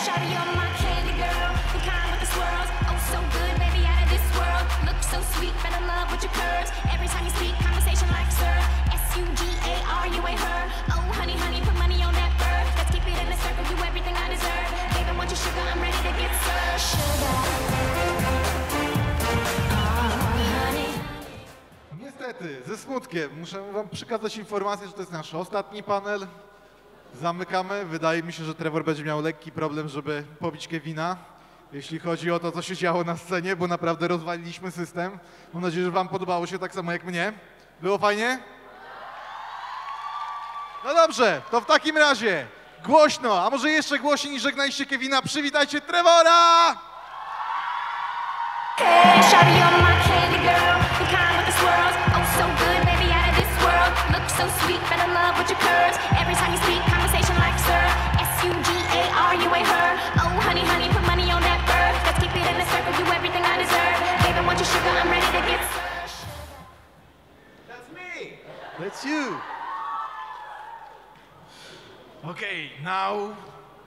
shawty, you're my candy girl, the kind with the swirls. Oh, so good, baby, out of this world. Look so sweet, fell in love with your curves. Every time you speak, conversation like sir. S-U-G-A-R, you ain't her. Oh, honey, honey, put money on that bird. Let's keep it in the circle, you everything I deserve. Baby, want your sugar, I'm ready to get served. Sugar. Niestety, ze smutkiem muszę wam przekazać informację, że to jest nasz ostatni panel. Zamykamy. Wydaje mi się, że Trevor będzie miał lekki problem, żeby pobić Kevina, jeśli chodzi o to, co się działo na scenie, bo naprawdę rozwaliliśmy system. Mam nadzieję, że wam podobało się tak samo jak mnie. Było fajnie? No dobrze, to w takim razie głośno, a może jeszcze głośniej niż żegnaliście Kevina, przywitajcie Trevora! Hey, shawty, you're my candy girl, the kind with the swirls. Oh, so good, baby, out of this world. Look so sweet, fell in love with your curves. Every time you speak, conversation like sir. S-U-G-A-R, you ain't her. Oh, honey, honey, put money on that bird. Let's keep it in the circle, you everything I deserve. Baby, want your sugar, I'm ready to get served. That's me! That's you! Okay, now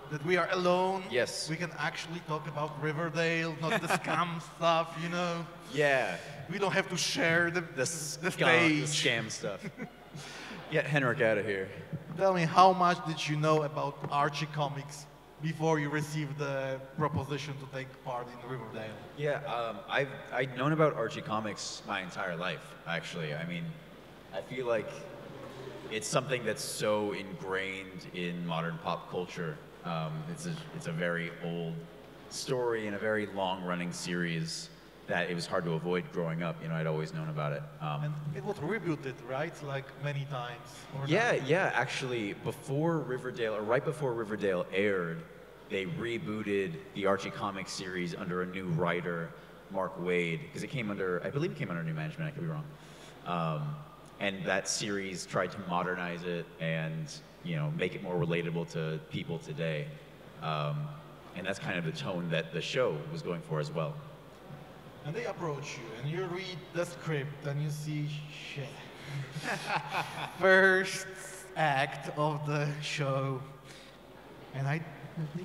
that we are alone, yes, we can actually talk about Riverdale, not the scam stuff, you know? Yeah. We don't have to share the stage. The scam stuff. Get Henrik out of here. Tell me, how much did you know about Archie Comics before you received the proposition to take part in Riverdale? Yeah, I'd known about Archie Comics my entire life, actually. I mean, I feel like it's something that's so ingrained in modern pop culture. It's a very old story and a very long-running series that it was hard to avoid growing up. You know, I'd always known about it. And it was rebooted, right? Like many times. Yeah, yeah. Actually, before Riverdale, or right before Riverdale aired, they rebooted the Archie Comics series under a new writer, Mark Waid, because it came under, I believe it came under new management. I could be wrong. And that series tried to modernize it and, you know, make it more relatable to people today. And that's kind of the tone that the show was going for as well. And they approach you, and you read the script, and you see, shit. First act of the show, and they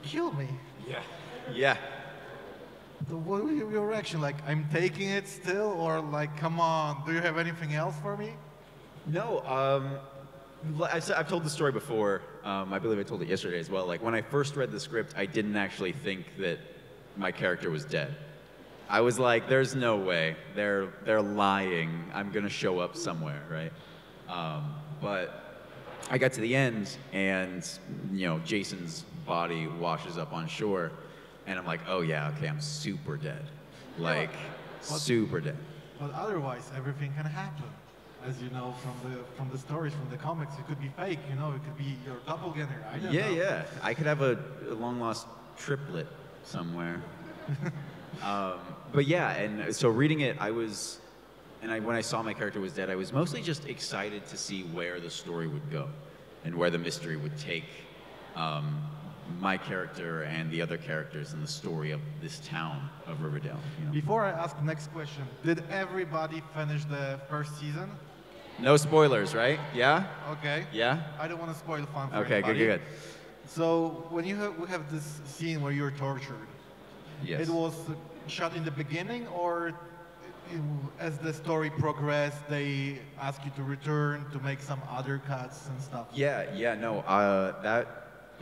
killed me. Yeah. Yeah. So what was your reaction? Like, I'm taking it still, or like, come on, do you have anything else for me? No, I've told the story before. I believe I told it yesterday as well. Like, when I first read the script, I didn't actually think that my character was dead. I was like, there's no way. They're lying. I'm gonna show up somewhere, right? But I got to the end, and you know, Jason's body washes up on shore, and I'm like, oh yeah, okay, I'm super dead. Like, super dead. But otherwise, everything can happen. As you know from the stories, from the comics, it could be fake, you know, it could be your doppelganger. I don't know. Yeah. I could have a long-lost triplet somewhere. But yeah, and so reading it, when I saw my character was dead, I was mostly just excited to see where the story would go and where the mystery would take my character and the other characters in the story of this town of Riverdale. You know? Before I ask the next question, did everybody finish the first season? No spoilers, right? Yeah? Okay. Yeah? I don't want to spoil fun for Okay, anybody. good. So when we have this scene where you're tortured, Yes. it was shot in the beginning, or as the story progressed, they ask you to return to make some other cuts and stuff? No, that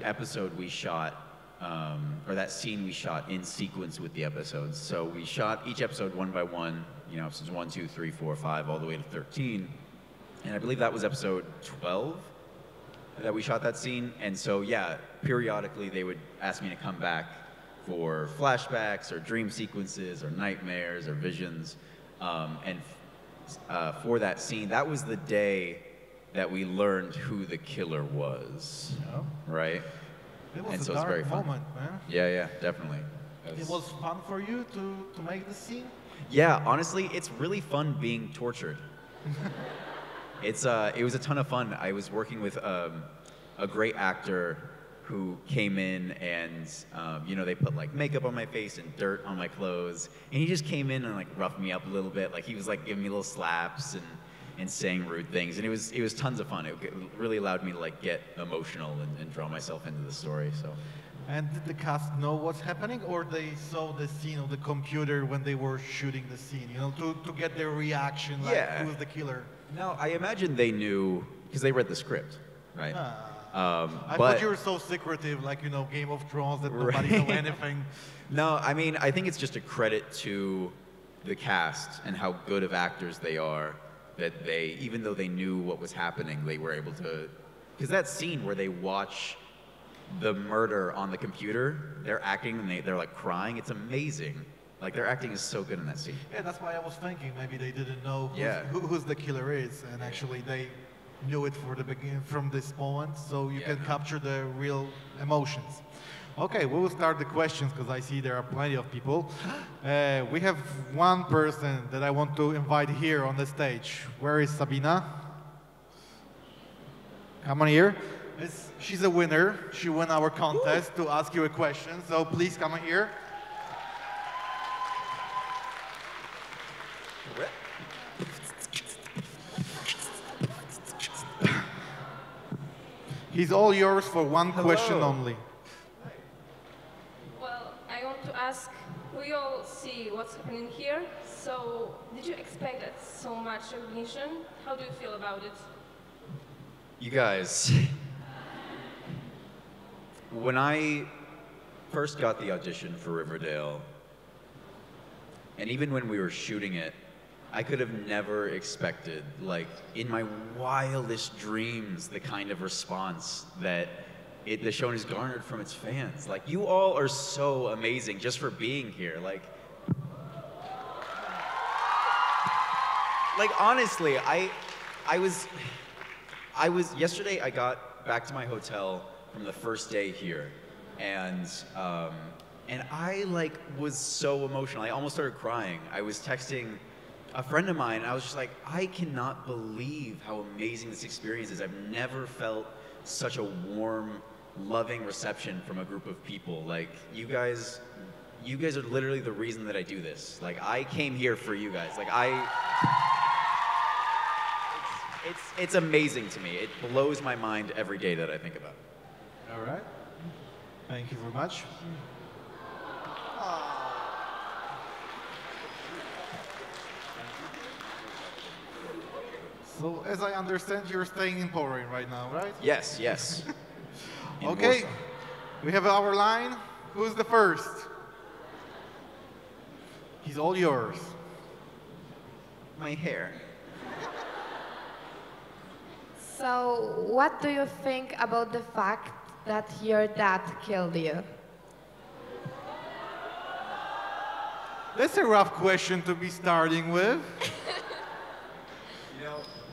episode we shot, or that scene we shot in sequence with the episodes. So we shot each episode one by one, you know, episodes 1, 2, 3, 4, 5, all the way to 13. And I believe that was episode 12 that we shot that scene. And so, yeah, periodically they would ask me to come back for flashbacks or dream sequences or nightmares or visions. For that scene, that was the day that we learned who the killer was, right? It was and a so dark it's very fun. moment, man. Yeah, definitely. It was fun for you to make the scene? Yeah, honestly, it's really fun being tortured. It was a ton of fun. I was working with a great actor who came in and, you know, they put like makeup on my face and dirt on my clothes. And he just came in and like roughed me up a little bit. Like he was like giving me little slaps and saying rude things. And it was tons of fun. It really allowed me to like get emotional and draw myself into the story. So And did the cast know what's happening, or they saw the scene on the computer when they were shooting the scene, you know, to get their reaction, like who's the killer? No, I imagine they knew, because they read the script, right? I thought you were so secretive, like, you know, Game of Thrones, that nobody knew anything. No, I mean, I think it's just a credit to the cast and how good of actors they are, that they, even though they knew what was happening, they were able to, because that scene where they watch the murder on the computer, they're acting and they're like crying, it's amazing. Like their acting is so good in that scene. Yeah, that's why I was thinking maybe they didn't know who's the killer is, and actually they knew it for the beginning, from this moment, so you can capture the real emotions. Okay, we will start the questions because I see there are plenty of people. We have one person that I want to invite here on the stage. Where is Sabina? Come on here. She's a winner. She won our contest to ask you a question, so please come here. He's all yours for one question only. Well, I want to ask, we all see what's happening here, so did you expect that so much recognition? How do you feel about it? You guys, when I first got the audition for Riverdale, and even when we were shooting it, I could have never expected, like, in my wildest dreams, the kind of response that the show has garnered from its fans. Like, you all are so amazing just for being here. Like honestly, yesterday I got back to my hotel from the first day here, and I was so emotional. I almost started crying. I was texting a friend of mine, I was just like, I cannot believe how amazing this experience is. I've never felt such a warm, loving reception from a group of people. Like, you guys are literally the reason that I do this. Like, I came here for you guys. Like, it's amazing to me. It blows my mind every day that I think about it. All right. Thank you very much. So, as I understand, you're staying in Poland right now, right? Yes, yes. Okay, Warsaw. we have our line. Who's the first? He's all yours. My hair. So, what do you think about the fact that your dad killed you? That's a rough question to be starting with.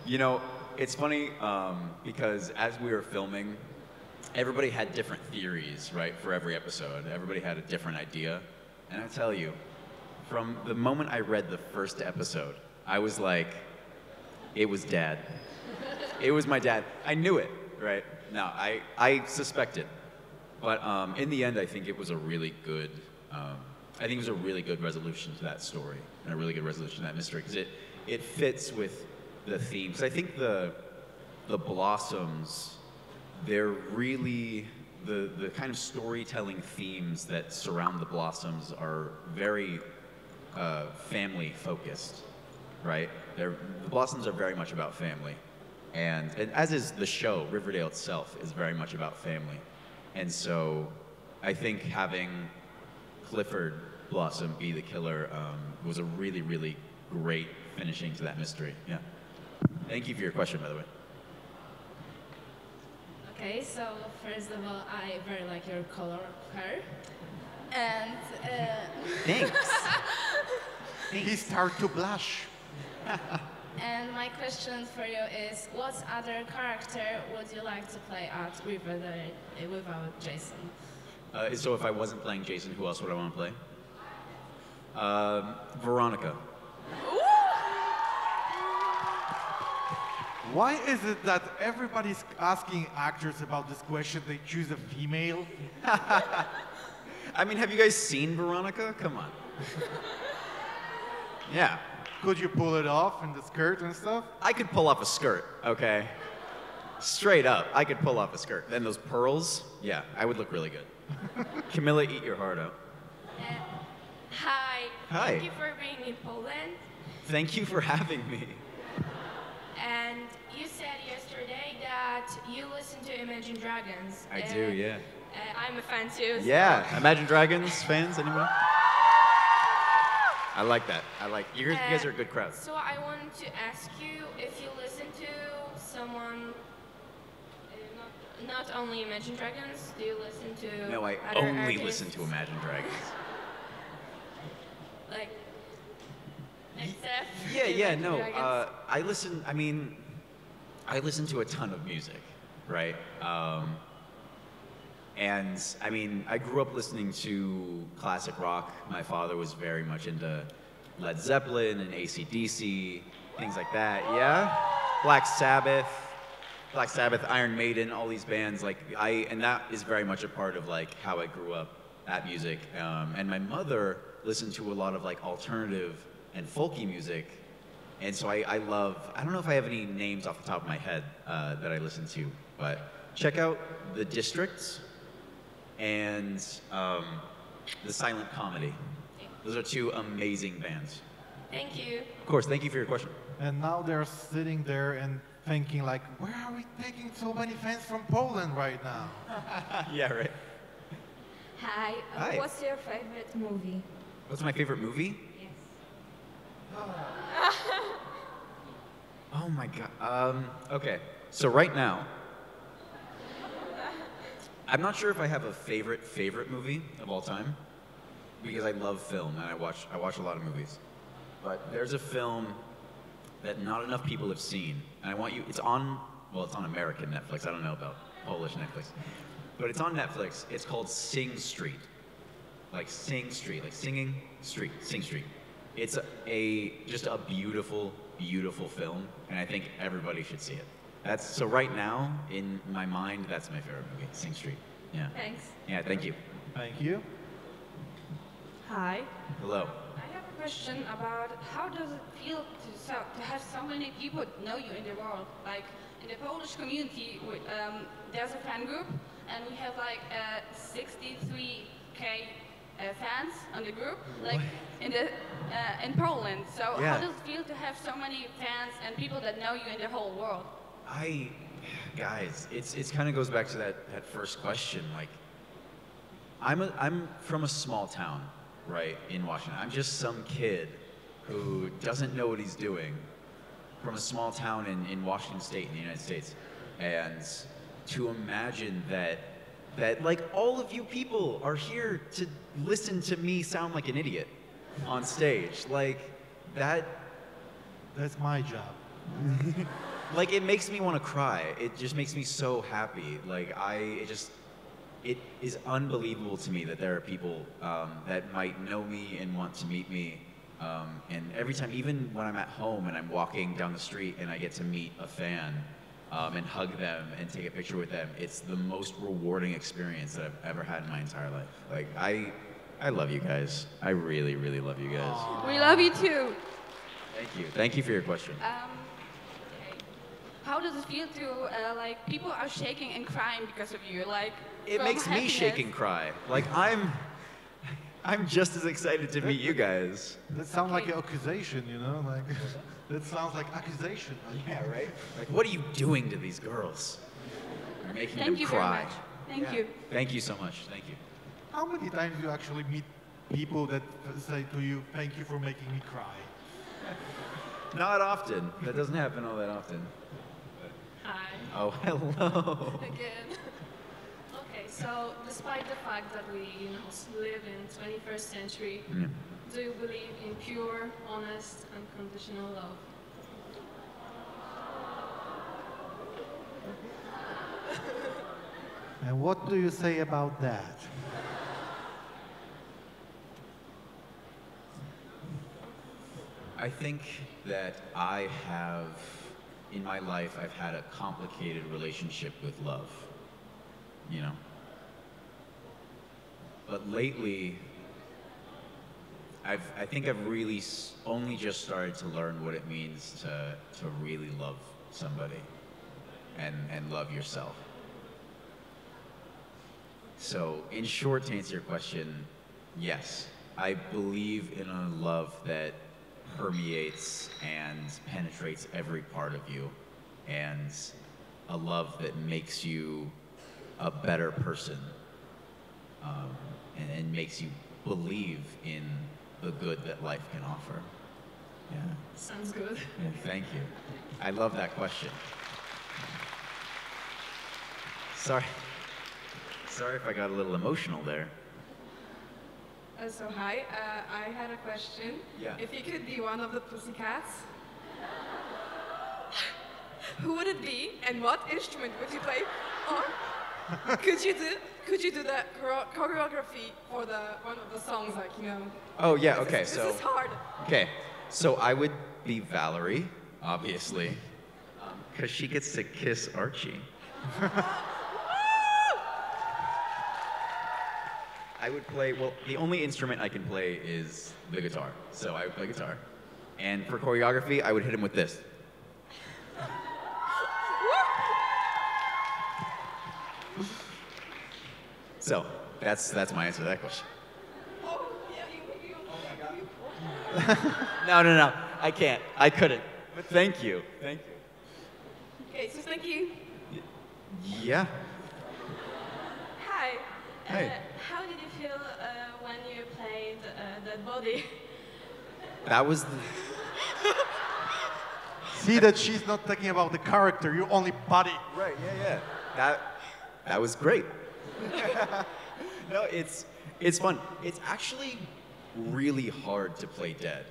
You know, it's funny because as we were filming, everybody had different theories, right, for every episode. Everybody had a different idea. And I tell you, from the moment I read the first episode, I was like, it was Dad. It was my dad. I knew it, right? No, I suspected. But in the end, I think it was a really good, resolution to that story and a really good resolution to that mystery because it fits with the themes. I think the Blossoms, they're really the kind of storytelling themes that surround the Blossoms are very family focused, right? The Blossoms are very much about family, and as is the show. Riverdale itself is very much about family, and so I think having Clifford Blossom be the killer was a really, really great finishing to that mystery. Yeah. Thank you for your question, by the way. Okay, so first of all, I very like your color of hair. And Thanks. He started to blush. and my question for you is, what other character would you like to play at Riverdale without Jason? So if I wasn't playing Jason, who else would I want to play? Veronica. Why is it that everybody's asking actors about this question, they choose a female? I mean, have you guys seen Veronica? Come on. Yeah. Could you pull it off in the skirt and stuff? I could pull off a skirt, okay? Straight up, I could pull off a skirt. Then those pearls, yeah, I would look really good. Camilla, eat your heart out. Hi. Hi. Thank you for being in Poland. Thank you for having me. And you said yesterday that you listen to Imagine Dragons. I do, yeah. I'm a fan too. So Yeah, Imagine Dragons fans, anyone? I like that. You guys are a good crowd. So I wanted to ask you if you listen to someone, not only Imagine Dragons, do you listen to No, I other only artists? listen to Imagine Dragons. Like, except Yeah, Imagine no. Dragons? I listen to a ton of music, right? And I mean, I grew up listening to classic rock. My father was very much into Led Zeppelin and AC/DC, things like that. Yeah, Black Sabbath, Iron Maiden, all these bands. And that is very much a part of like how I grew up at music. And my mother listened to a lot of like alternative and folky music. And so I don't know if I have any names off the top of my head that I listen to, but check out The Districts and The Silent Comedy. Those are two amazing bands. Thank you. Of course, thank you for your question. And now they're sitting there and thinking like, where are we taking so many fans from Poland right now? Yeah, right. Hi. Hi. What's your favorite movie? What's my favorite movie? Yes. Oh my god. Okay. So right now, I'm not sure if I have a favorite movie of all time, because I love film and I watch a lot of movies. But there's a film that not enough people have seen, and I want you. It's on American Netflix. I don't know about Polish Netflix, but it's on Netflix. It's called Sing Street, like Sing Street, like singing street, Sing Street. It's just a beautiful, beautiful film, and I think everybody should see it. So right now, in my mind, that's my favorite movie, Sing Street. Yeah. Thanks. Yeah, thank you. Thank you. Hi. Hello. I have a question about how does it feel to have so many people know you in the world? Like in the Polish community, there's a fan group, and we have like 63K fans on the group, like in Poland. So Yeah. how does it feel to have so many fans and people that know you in the whole world? Guys, it's kind of goes back to that first question. Like, I'm from a small town, right, in Washington. I'm just some kid who doesn't know what he's doing from a small town in Washington State in the United States. And to imagine that like all of you people are here to listen to me sound like an idiot on stage, like that. That's my job. Like, it makes me want to cry. It just makes me so happy. Like, it is unbelievable to me that there are people that might know me and want to meet me. And every time, even when I'm at home and I'm walking down the street and I get to meet a fan and hug them and take a picture with them, it's the most rewarding experience that I've ever had in my entire life. Like, I love you guys. I really, really love you guys. We love you too. Thank you. Thank you for your question. Okay. How does it feel to like people are shaking and crying because of you? Like It from makes me happiness? shake and cry. Like, I'm just as excited to meet you guys. That sounds like an accusation, you know? Like, that sounds like accusation. Yeah, right? Like, what are you doing to these girls? You're making Thank them you cry. very much. Thank you. Thank you so much. Thank you. How many times do you actually meet people that say to you, thank you for making me cry? Not often. That doesn't happen all that often. Hi. Oh, hello. Again. Okay, so despite the fact that we live in 21st century, Yeah. do you believe in pure, honest, unconditional love? And what do you say about that? I think that in my life, I've had a complicated relationship with love, you know? But lately, I think I've really only just started to learn what it means to really love somebody. and love yourself. So, in short, to answer your question, yes, I believe in a love that permeates and penetrates every part of you, and a love that makes you a better person, and makes you believe in the good that life can offer. Yeah. Sounds good. Yeah, thank you. I love that question. Sorry if I got a little emotional there. So hi, I had a question. Yeah. If you could be one of the Pussycats, who would it be, and what instrument would you play? Or could you do the choreography for one of the songs, like, you know? Oh yeah, okay. This is hard. Okay, so I would be Valerie, obviously, because she gets to kiss Archie. I would play, well, the only instrument I can play is the guitar, so I would play guitar. And for choreography, I would hit him with this. So, that's my answer to that question. No, I can't. I couldn't. But thank you. Thank you. Okay, so thank you. Yeah. Hi. Hey. How did you feel when you played the body? That was the... See that she's not talking about the character, you only body. Right, yeah. That was great. No, it's fun. It's actually really hard to play dead.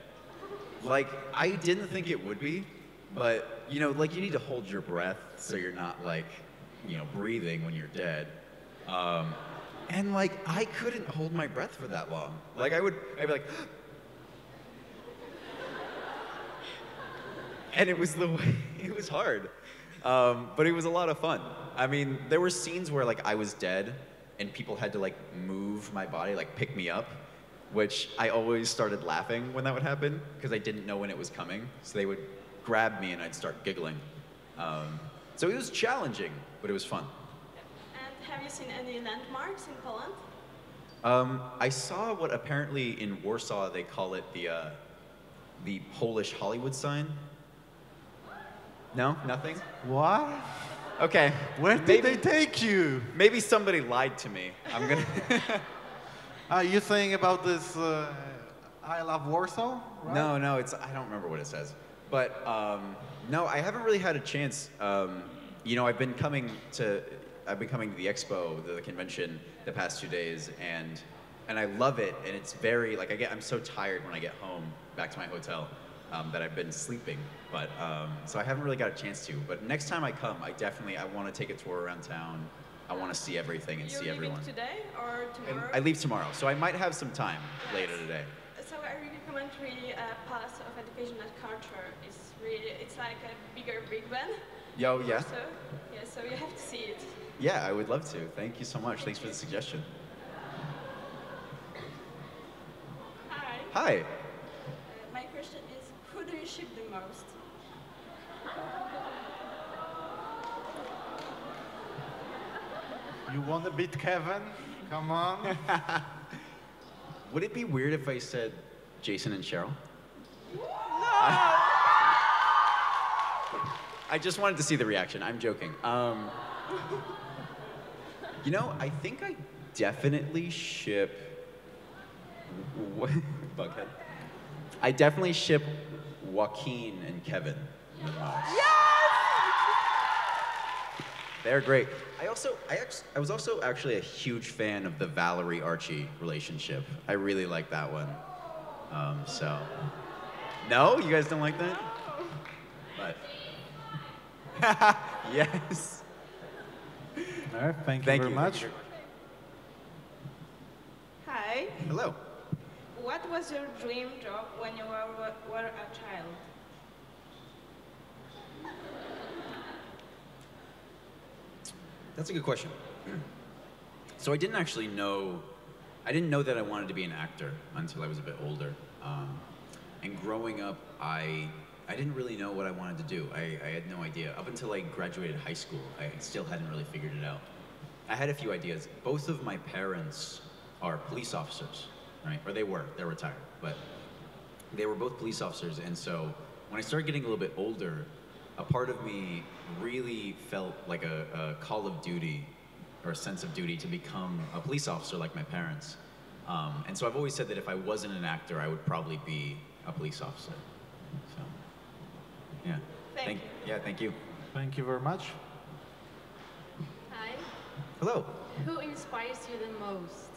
Like, I didn't think it would be, but, you know, like, you need to hold your breath so you're not, like, you know, breathing when you're dead. And, like, I couldn't hold my breath for that long. Like, I'd be like... And it was hard. But it was a lot of fun. I mean, there were scenes where, like, I was dead, and people had to, like, move my body, like, pick me up, which I always started laughing when that would happen, because I didn't know when it was coming. So they would grab me, and I'd start giggling. So it was challenging, but it was fun. And have you seen any landmarks in Poland? I saw what apparently in Warsaw they call it the Polish Hollywood sign. No? Nothing? What? Okay. Where did they take you? Maybe somebody lied to me. I'm gonna... Are you saying about this I Love Warsaw? Right? No, I don't remember what it says. But no, I haven't really had a chance. You know, I've been coming to the expo, the convention, the past 2 days, and I love it. And it's very, like, I'm so tired when I get home back to my hotel that I've been sleeping. But so I haven't really got a chance to. But next time I come, I want to take a tour around town. I want to see everything and see everyone. You're leaving today or tomorrow? And I leave tomorrow, so I might have some time later today. So I really recommend Palace of Education and Culture. It's like a bigger Big Ben. Yo, yeah. So you have to see it. Yeah, I would love to. Thank you so much. Thanks for the suggestion. Hi. Hi. My question is, who do you ship the most? You want to beat Kevin? Come on. Would it be weird if I said Jason and Cheryl? No! I just wanted to see the reaction. I'm joking. You know, I think I definitely ship... Bughead. I definitely ship Joaquin and Kevin the most. Yes! They're great. I was also actually a huge fan of the Valerie Archie relationship. I really like that one. So, no, you guys don't like that? But yes. All right, thank you very much. Hi. Hello. What was your dream job when you were a child? That's a good question. So I didn't know that I wanted to be an actor until I was a bit older. And growing up, I I didn't really know what I wanted to do. I had no idea. Up until I graduated high school, I still hadn't really figured it out. I had a few ideas. Both of my parents are police officers, right? Or they're retired, but they were both police officers. And so when I started getting a little bit older, a part of me really felt like a call of duty or a sense of duty to become a police officer like my parents. And so I've always said that if I wasn't an actor, I would probably be a police officer. So, yeah. Thank you. Yeah, thank you. Thank you very much. Hi. Hello. Who inspires you the most?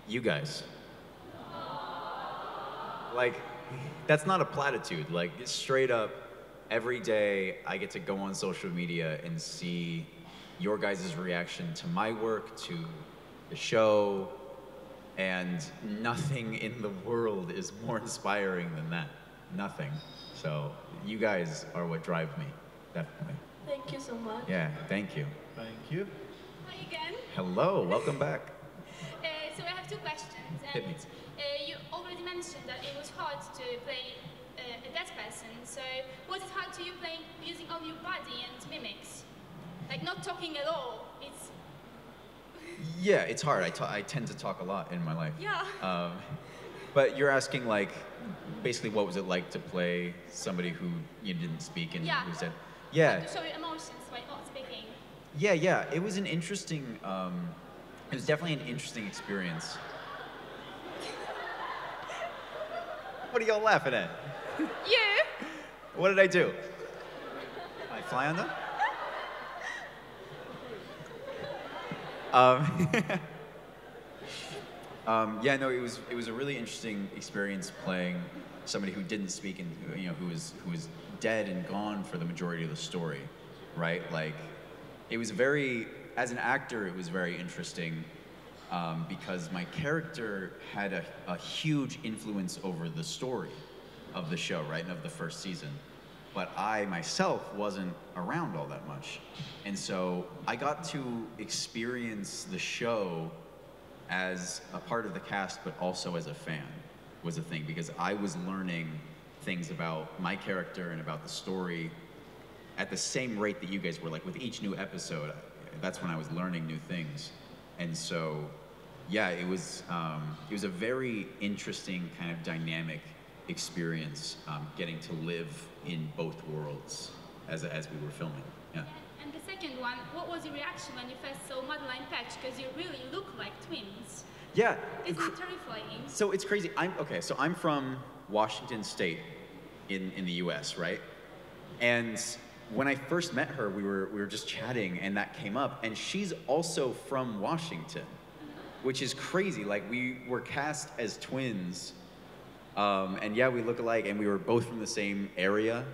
You guys. Like, that's not a platitude. Like, it's straight up, every day I get to go on social media and see your guys' reaction to my work, to the show, and nothing in the world is more inspiring than that. Nothing. So, you guys are what drive me, definitely. Thank you so much. Yeah, thank you. Thank you. Hi again. Hello, welcome back. So I have two questions. Hit me. You already mentioned that it was hard to play a dead person. So was it hard to you playing using all your body and mimics? Like not talking at all. It's Yeah, it's hard. I tend to talk a lot in my life. yeah. But you're asking like, basically what was it like to play somebody who you didn't speak and Yeah. who said, yeah. To show your emotions by not speaking. Yeah. It was an interesting, it was definitely an interesting experience. What are y'all laughing at? You? What did I do? I fly on them? Yeah, no, it was a really interesting experience playing somebody who didn't speak and who was dead and gone for the majority of the story, right? Like, it was as an actor, it was very interesting because my character had a huge influence over the story of the show, right, and of the first season. But I myself wasn't around all that much. And so I got to experience the show as a part of the cast, but also as a fan was a thing, because I was learning things about my character and about the story at the same rate that you guys were. Like with each new episode, that's when I was learning new things. And so, yeah, it was a very interesting kind of dynamic experience, getting to live in both worlds as we were filming. Yeah. And the second one, what was your reaction when you first saw Madeline Patch? Because you really look like twins. Yeah. Isn't it terrifying? So it's crazy. I'm from Washington State in the US, right? And when I first met her, we were just chatting and that came up, and she's also from Washington, which is crazy. Like, we were cast as twins, and yeah, we look alike, and we were both from the same area,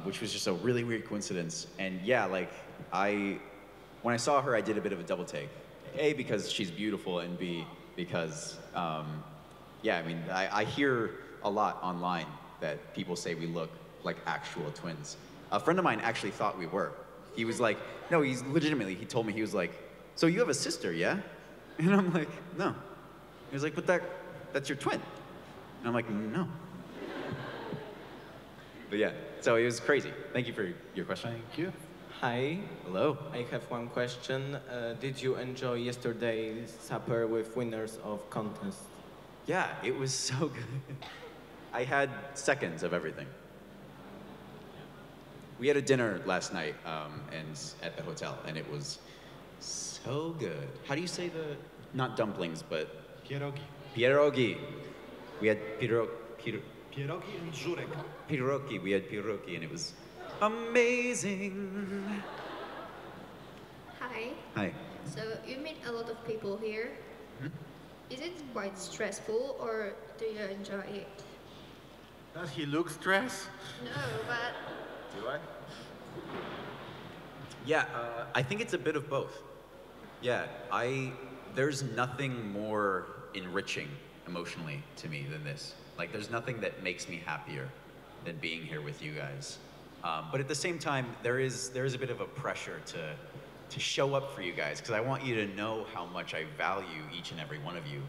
which was just a really weird coincidence. And yeah, like, when I saw her, I did a bit of a double take. A, because she's beautiful, and B, because, yeah, I mean, I hear a lot online that people say we look like actual twins. A friend of mine actually thought we were. He was like, no, he told me, he was like, so you have a sister, yeah? And I'm like, no. He was like, but that's your twin. And I'm like, no. But yeah, so it was crazy. Thank you for your question. Thank you. Hi, Hello. I have one question. Did you enjoy yesterday's supper with winners of contest? Yeah, it was so good. I had seconds of everything. We had a dinner last night and at the hotel, and it was so good. How do you say not dumplings, but Pierogi. pierogi. We had Pierogi and żurek. pierogi. We had pierogi, and it was amazing. Hi. Hi. So you meet a lot of people here. Is it quite stressful or do you enjoy it? Does he look stressed? No, but Do I? Yeah, I think it's a bit of both. Yeah, there's nothing more enriching emotionally to me than this. Like, there's nothing that makes me happier than being here with you guys. But at the same time, there is a bit of a pressure to show up for you guys, because I want you to know how much I value each and every one of you.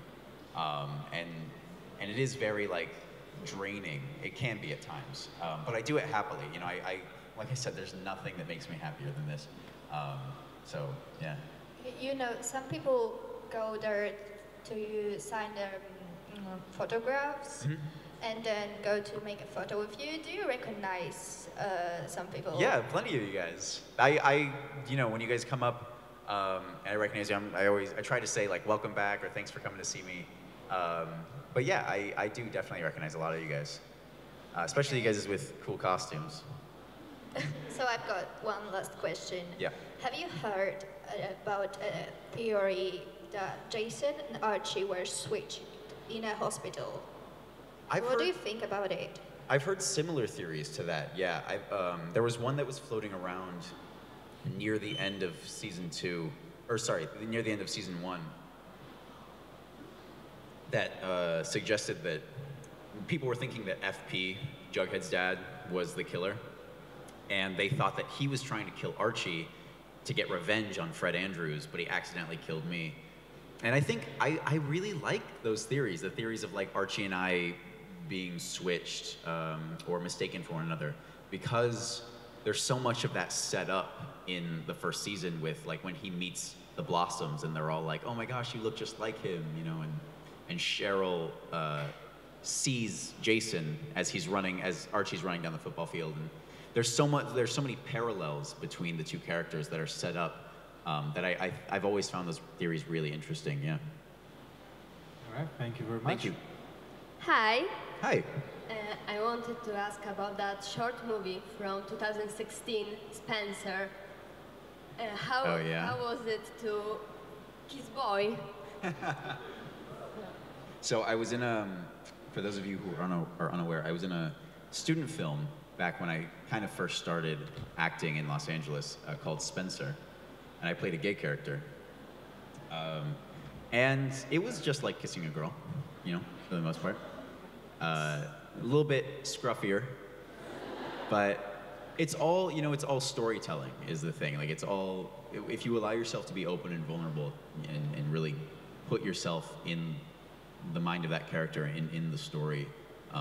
And it is very, like, draining. It can be at times, but I do it happily. You know, like I said, there's nothing that makes me happier than this. So yeah. You know, some people go there to sign their photographs and then go to make a photo with you. Do you recognize some people? Yeah, plenty of you guys. You know, when you guys come up and I recognize you, I try to say like, welcome back or thanks for coming to see me. But yeah, I do definitely recognize a lot of you guys, especially you guys with cool costumes. So I've got one last question. Yeah. Have you heard about a theory that Jason and Archie were switched in a hospital? What do you think about it? I've heard similar theories to that. Yeah, there was one that was floating around near the end of season 2, or sorry, near the end of season 1. That suggested that people were thinking that FP, Jughead's dad, was the killer. And they thought that he was trying to kill Archie to get revenge on Fred Andrews, but he accidentally killed me. And I think I really like those theories, the theories of like Archie and I being switched or mistaken for one another, because there's so much of that set up in the first season with like when he meets the Blossoms and they're all like, oh my gosh, you look just like him, you know, and Cheryl sees Jason as Archie's running down the football field, and there's so many parallels between the two characters that are set up that I've always found those theories really interesting. Yeah. All right. Thank you very much. Thank you. Hi. Hi. I wanted to ask about that short movie from 2016, Spencer. How was it to kiss boy? So I was in for those of you who are unaware, I was in a student film back when I kind of first started acting in Los Angeles called Spencer, and I played a gay character. And it was just like kissing a girl, you know, for the most part. A little bit scruffier, but it's all, you know, it's all storytelling is the thing. Like it's all, if you allow yourself to be open and vulnerable and really put yourself in the mind of that character in the story,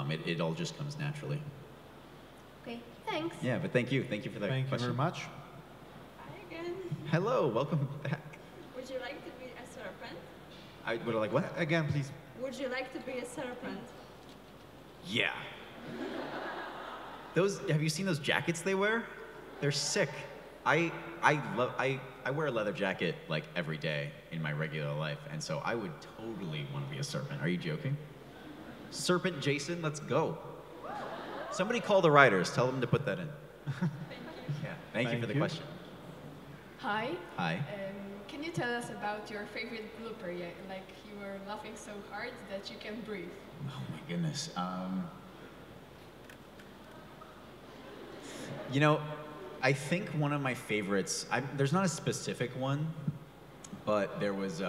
it all just comes naturally. Okay, thanks. Yeah, but thank you for that question. Thank you very much. Hi again. Hello, welcome back. Would you like to be a serpent? Would I like what? Again, please. Would you like to be a serpent? Yeah. Have you seen those jackets they wear? They're sick. I wear a leather jacket like every day in my regular life, and so I would totally want to be a serpent. Are you joking? Serpent Jason, let's go. Somebody call the writers, tell them to put that in. Thank you. Yeah, thank you for the question. Hi. Hi. Can you tell us about your favorite blooper? Yeah, like you were laughing so hard that you can breathe. Oh my goodness. You know, I think one of my favorites, there's not a specific one, but there was,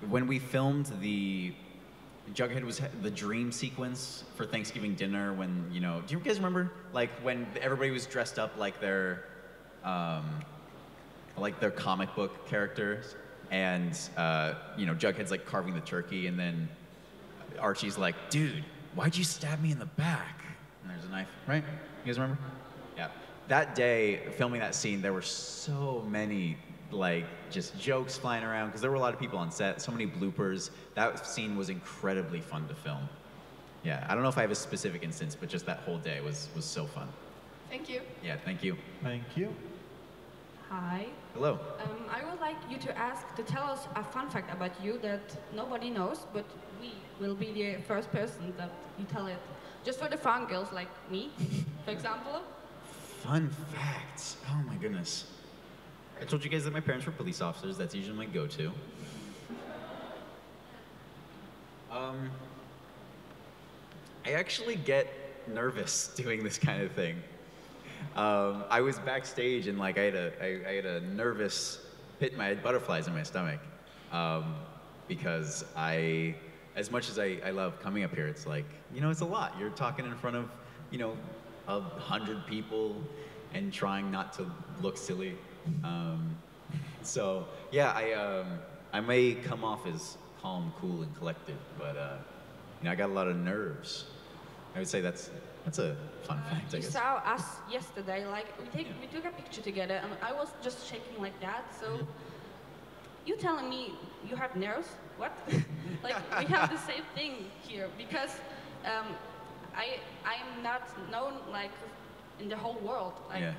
when we filmed Jughead was the dream sequence for Thanksgiving dinner when, you know, do you guys remember? Like when everybody was dressed up like their comic book characters, and, you know, Jughead's like carving the turkey, and then Archie's like, dude, why'd you stab me in the back? And there's a knife, right? You guys remember? Yeah. That day, filming that scene, there were so many, like, just jokes flying around, because there were a lot of people on set, so many bloopers. That scene was incredibly fun to film. Yeah, I don't know if I have a specific instance, but just that whole day was so fun. Thank you. Yeah, thank you. Thank you. Hi. Hello. I would like you to tell us a fun fact about you that nobody knows, but we will be the first person that you tell it. Just for the fun girls like me, for example. Fun facts. Oh my goodness. I told you guys that my parents were police officers. That's usually my go-to. I actually get nervous doing this kind of thing. I was backstage and like I had a nervous pit. I had butterflies in my stomach because as much as I love coming up here, it's like, you know, it's a lot. You're talking in front of, you know, 100 people and trying not to look silly. So yeah, I may come off as calm, cool, and collected, but You know, I got a lot of nerves. I would say that's a fun fact, I You guess. saw us yesterday, like we took a picture together, and I was just shaking like that. So you telling me you have nerves? What? Like we have the same thing here because I'm not known like in the whole world. Like, Yeah.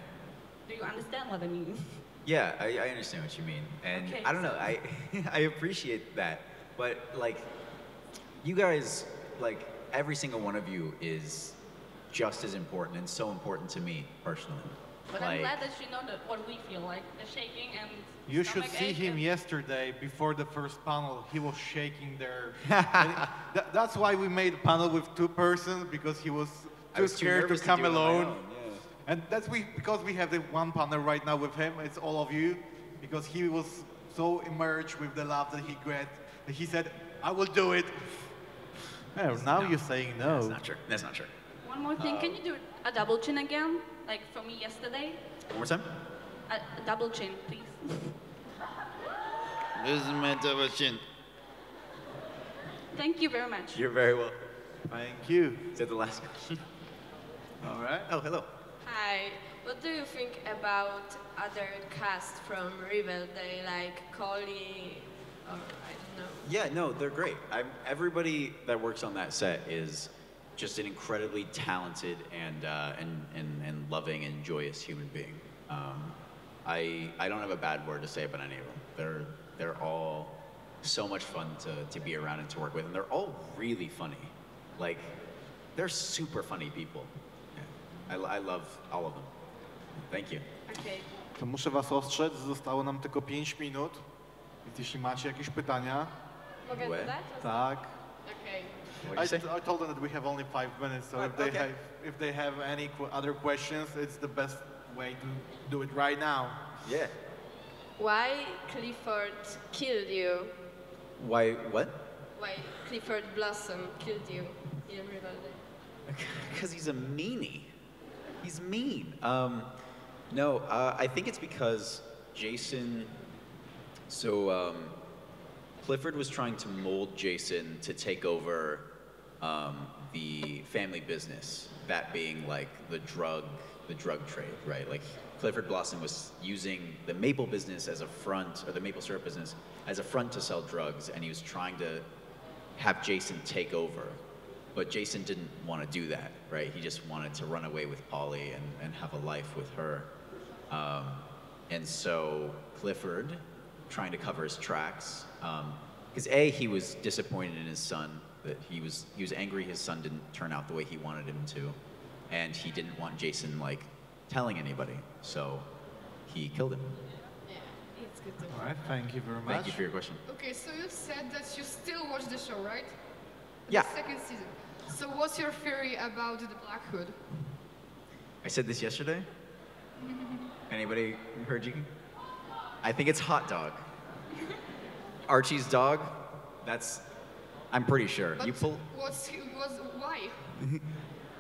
do you understand what I mean? Yeah, I understand what you mean. And Okay, I don't know, I appreciate that. But like, you guys, like every single one of you is just as important and so important to me personally. But I'm glad that you know that what we feel like, the shaking and You should stomach see ache him and- yesterday before the first panel. He was shaking there. That's why we made a panel with 2 persons, because he was too was too scared to nervous to come do it on my alone. own, And that's because we have the one panel right now with him. It's all of you, because he was so immersed with the love that he got that he said, "I will do it." Oh, now No. you're saying no. That's not true. That's not true. One more thing, can you do a double chin again, like for me yesterday? One more time? A double chin, please. This is my double chin. Thank you very much. You're very welcome. Thank you. Is that the last question? All right. Oh, hello. Hi. What do you think about other cast from Riverdale, like Collie, or I don't know? Yeah, no, they're great. Everybody that works on that set is just an incredibly talented and loving and joyous human being. I don't have a bad word to say about any of them. They're all so much fun to be around and to work with, and they're all really funny. Like, they're super funny people. Yeah. I love all of them. Thank you. Okay. To muszę was ostrzec, zostało nam tylko 5 minut, więc jeśli macie jakieś pytania... Mogę What? dodać? Tak. Okay. What did you say? I told them that we have only 5 minutes, so if they have any other questions, it's the best way to do it right now. Yeah. Why Clifford killed you? Why, what? Why Clifford Blossom killed you in Riverdale? Because he's a meanie. He's mean. No, I think it's because Jason. So Clifford was trying to mold Jason to take over the family business, that being like the drug trade, right? Like Clifford Blossom was using the maple business as a front, or the maple syrup business as a front to sell drugs, and he was trying to have Jason take over. But Jason didn't want to do that, right? He just wanted to run away with Polly and have a life with her. And so Clifford, trying to cover his tracks, because he was disappointed in his son, that he was angry his son didn't turn out the way he wanted him to, and he didn't want Jason like telling anybody, so he killed him. Yeah, it's good to All right, thank you very much. Thank you for your question. Okay, so you said that you still watch the show, right? Yeah. The second season. So what's your theory about the Black Hood? I said this yesterday. Anybody heard you? I think it's hot dog. Archie's dog. I'm pretty sure. But You pull. why?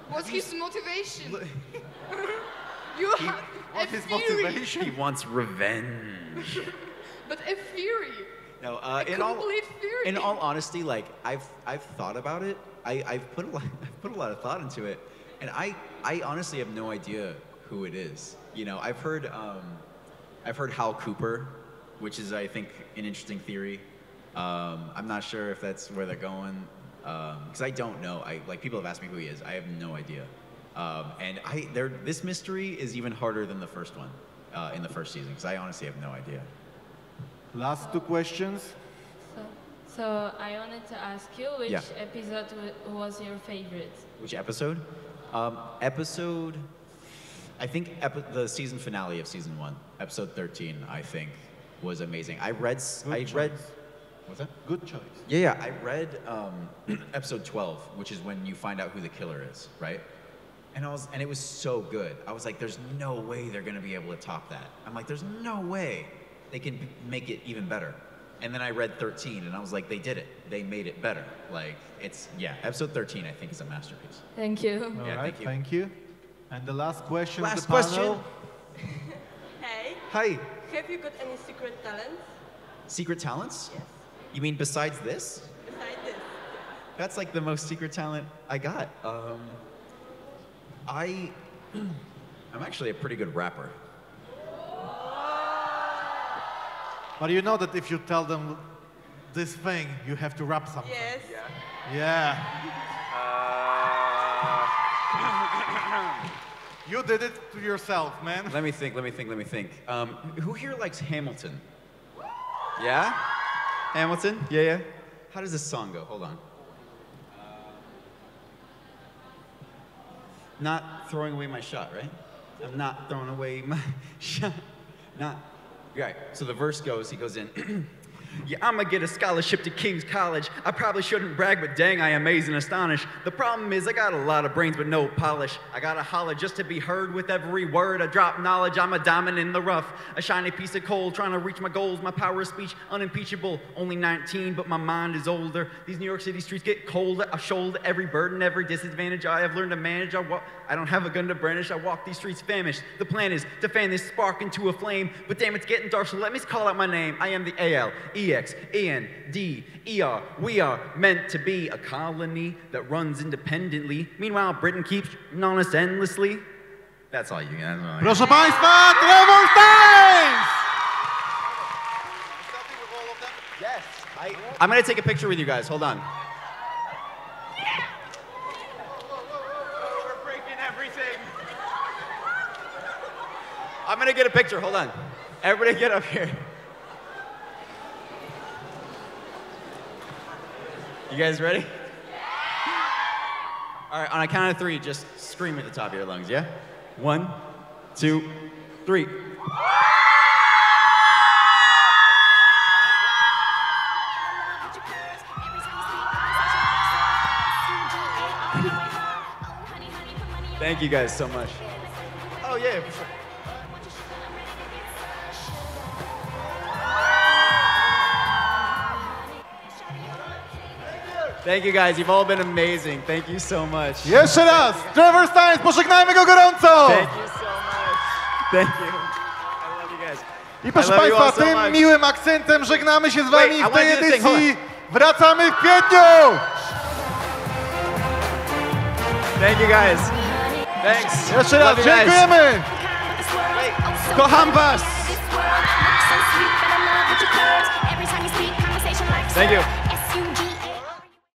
What's his motivation? What's his theory. motivation? He wants revenge. But a theory. No, A complete theory. in all honesty, like I've thought about it. I've put a lot of thought into it, and I honestly have no idea who it is. You know, I've heard Hal Cooper, which is I think an interesting theory. I'm not sure if that's where they're going, because I don't know. Like people have asked me who he is. I have no idea. And this mystery is even harder than the first one in the first season, because I honestly have no idea. Last 2 questions. So I wanted to ask you which Yeah. episode was your favorite? Which episode? I think the season finale of season 1, episode 13, I think, was amazing. I read. What's that? Good choice. Yeah, I read episode 12, which is when you find out who the killer is, right? And it was so good. I was like, there's no way they're gonna be able to top that. I'm like, there's no way they can make it even better. And then I read 13, and I was like, they did it. They made it better. Like, episode 13, I think, is a masterpiece. Thank you. All Yeah, right, thank you. And the last question Last of the panel. question. Hey, Hi. have you got any secret talents? Secret talents? Yes. You mean besides this? Besides this? That's like the most secret talent I got. I'm actually a pretty good rapper. But you know that if you tell them this thing, you have to rap something. Yes. Yeah. You did it to yourself, man. Let me think. Who here likes Hamilton? Yeah? Hamilton? Yeah. How does this song go? Hold on. Not throwing away my shot, right? I'm not throwing away my shot. Right, so the verse goes, he goes in, yeah, I'ma get a scholarship to King's College. I probably shouldn't brag, but dang, I amaze and astonish. The problem is I got a lot of brains, but no polish. I gotta holler just to be heard with every word. I drop knowledge, I'm a diamond in the rough. A shiny piece of coal, trying to reach my goals. My power of speech, unimpeachable. Only 19, but my mind is older. These New York City streets get colder. I shoulder every burden, every disadvantage I have learned to manage. I don't have a gun to brandish. I walk these streets famished. The plan is to fan this spark into a flame. But damn, it's getting dark, so let me call out my name. I am the ALEXANDER. We are meant to be a colony that runs independently. Meanwhile, Britain keeps on us endlessly. That's all you guys. Proszę Państwa, Trevor Stines! Yes. I'm going to take a picture with you guys. Hold on. We're breaking everything. I'm going to get a picture. Hold on. Everybody get up here. You guys ready? All right, on a count of 3, just scream at the top of your lungs, yeah? 1, 2, 3. Thank you guys so much. Oh, yeah, for sure. Thank you guys, you've all been amazing. Thank you so much. Jeszcze raz, Trevor Stines, pożegnajmy go gorąco! Thank you so much. Thank you. I love you guys. I proszę Państwa, tym miłym akcentem żegnamy się z Wami w tej edycji. Wracamy w kwietniu! Thank you guys. Thanks. Jeszcze raz, dziękujemy! Kocham Was! Thank you.